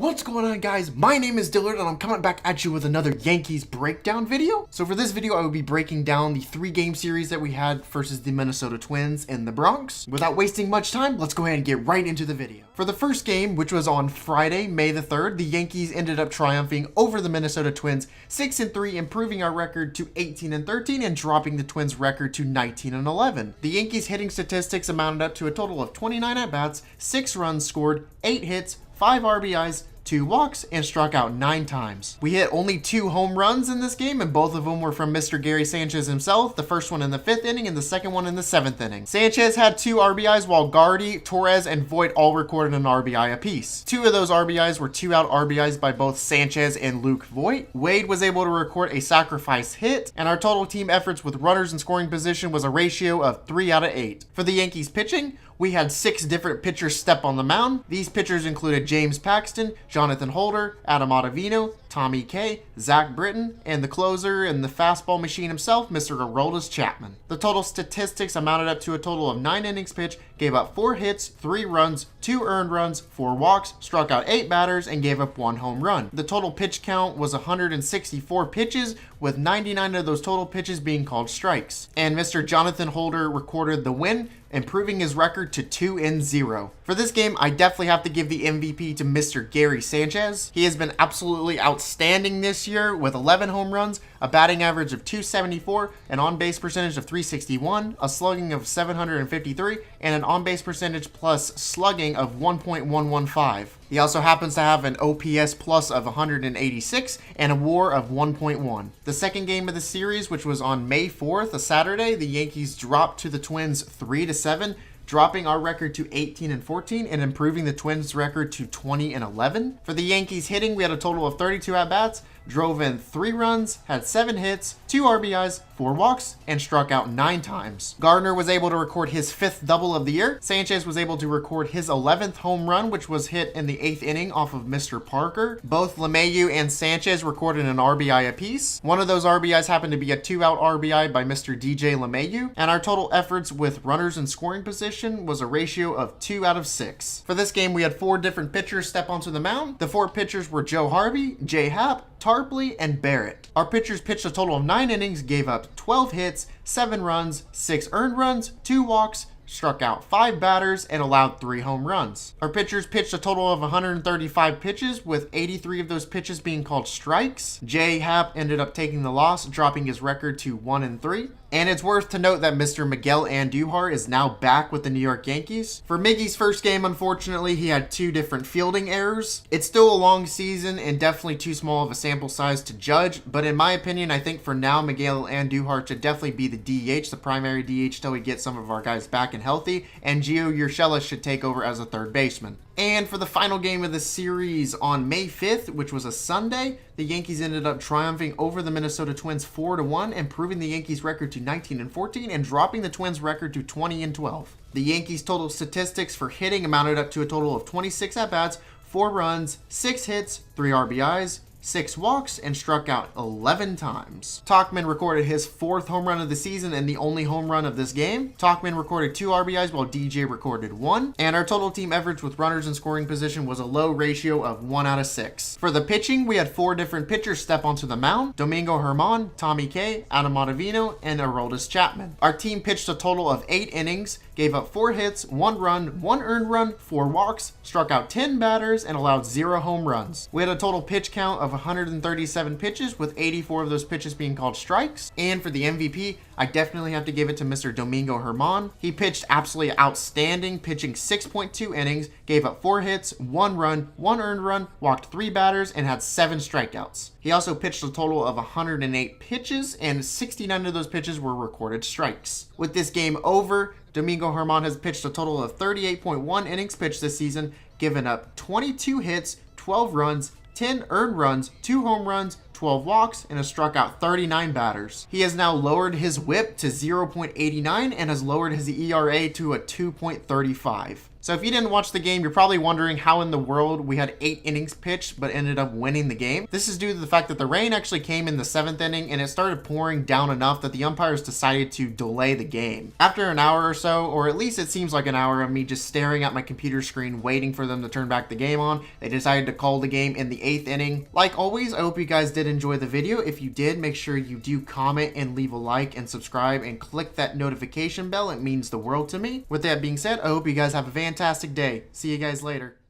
What's going on, guys? My name is Dillard and I'm coming back at you with another Yankees breakdown video. So for this video, I will be breaking down the 3-game series that we had versus the Minnesota Twins in the Bronx. Without wasting much time, let's go ahead and get right into the video. For the first game, which was on Friday, May the 3rd, the Yankees ended up triumphing over the Minnesota Twins 6-3, improving our record to 18-13 and dropping the Twins record to 19-11. The Yankees hitting statistics amounted up to a total of 29 at-bats, 6 runs scored, 8 hits, 5 RBIs, 2 walks, and struck out 9 times. We hit only 2 home runs in this game, and both of them were from Mr. Gary Sanchez himself, the first one in the 5th inning and the second one in the 7th inning. Sanchez had 2 RBIs, while Gardy, Torres, and Voit all recorded an RBI apiece. 2 of those RBIs were 2-out RBIs by both Sanchez and Luke Voit. Wade was able to record a sacrifice hit, and our total team efforts with runners in scoring position was a ratio of 3 out of 8. For the Yankees pitching, we had 6 different pitchers step on the mound. These pitchers included James Paxton, Jonathan Holder, Adam Ottavino, Tommy K, Zach Britton, and the closer and the fastball machine himself, Mr. Aroldis Chapman. The total statistics amounted up to a total of 9 innings pitched, gave up 4 hits, 3 runs, 2 earned runs, 4 walks, struck out 8 batters, and gave up 1 home run. The total pitch count was 164 pitches, with 99 of those total pitches being called strikes. And Mr. Jonathan Holder recorded the win, improving his record to 2-0. For this game, I definitely have to give the MVP to Mr. Gary Sanchez. He has been absolutely outstanding this year with 11 home runs, a batting average of .274, an on-base percentage of .361, a slugging of .753, and an on-base percentage plus slugging of 1.115. He also happens to have an OPS plus of 186 and a WAR of 1.1. The second game of the series, which was on May 4th, a Saturday, the Yankees dropped to the Twins 3-7, dropping our record to 18-14 and improving the Twins' record to 20-11. For the Yankees hitting, we had a total of 32 at-bats, drove in 3 runs, had 7 hits, 2 RBIs, 4 walks, and struck out 9 times. Gardner was able to record his 5th double of the year. Sanchez was able to record his 11th home run, which was hit in the 8th inning off of Mr. Parker. Both LeMahieu and Sanchez recorded an RBI apiece. One of those RBIs happened to be a 2-out RBI by Mr. DJ LeMahieu, and our total efforts with runners in scoring position was a ratio of 2 out of 6. For this game, we had 4 different pitchers step onto the mound. The 4 pitchers were Joe Harvey, Jay Happ, Tarpley, and Barrett. Our pitchers pitched a total of 9 innings, gave up 12 hits, 7 runs, 6 earned runs, 2 walks, struck out 5 batters, and allowed 3 home runs. Our pitchers pitched a total of 135 pitches, with 83 of those pitches being called strikes. Jay Happ ended up taking the loss, dropping his record to 1-3. And it's worth to note that Mr. Miguel Andujar is now back with the New York Yankees. For Miggy's first game, unfortunately, he had 2 different fielding errors. It's still a long season and definitely too small of a sample size to judge, but in my opinion, I think for now, Miguel Andujar should definitely be the DH, the primary DH, till we get some of our guys back and healthy, and Gio Urshela should take over as a third baseman. And for the final game of the series on May 5th, which was a Sunday, the Yankees ended up triumphing over the Minnesota Twins 4-1, improving the Yankees' record to 19-14 and dropping the Twins' record to 20-12. The Yankees' total statistics for hitting amounted up to a total of 26 at-bats, 4 runs, 6 hits, 3 RBIs, 6 walks, and struck out 11 times. Tauchman recorded his 4th home run of the season and the only home run of this game. Tauchman recorded 2 RBIs while DJ recorded 1. And our total team efforts with runners in scoring position was a low ratio of 1 out of 6. For the pitching, we had 4 different pitchers step onto the mound: Domingo Germán, Tommy K, Adam Ottavino, and Aroldis Chapman. Our team pitched a total of 8 innings, gave up 4 hits, 1 run, 1 earned run, 4 walks, struck out 10 batters, and allowed 0 home runs. We had a total pitch count of 137 pitches, with 84 of those pitches being called strikes. And for the MVP, I definitely have to give it to Mr. Domingo Germán. He pitched absolutely outstanding, pitching 6.2 innings, gave up 4 hits, 1 run, 1 earned run, walked 3 batters, and had 7 strikeouts. He also pitched a total of 108 pitches, and 69 of those pitches were recorded strikes. With this game over, Domingo Germán has pitched a total of 38.1 innings pitched this season, given up 22 hits, 12 runs, 10 earned runs, 2 home runs, 12 walks, and has struck out 39 batters. He has now lowered his whip to 0.89 and has lowered his ERA to a 2.35. So if you didn't watch the game, you're probably wondering how in the world we had 8 innings pitched but ended up winning the game. This is due to the fact that the rain actually came in the 7th inning and it started pouring down enough that the umpires decided to delay the game. After an hour or so, or at least it seems like an hour of me just staring at my computer screen waiting for them to turn back the game on, they decided to call the game in the 8th inning. Like always, I hope you guys did enjoy the video. If you did, make sure you do comment and leave a like and subscribe and click that notification bell. It means the world to me. With that being said, I hope you guys have a fantastic day. See you guys later.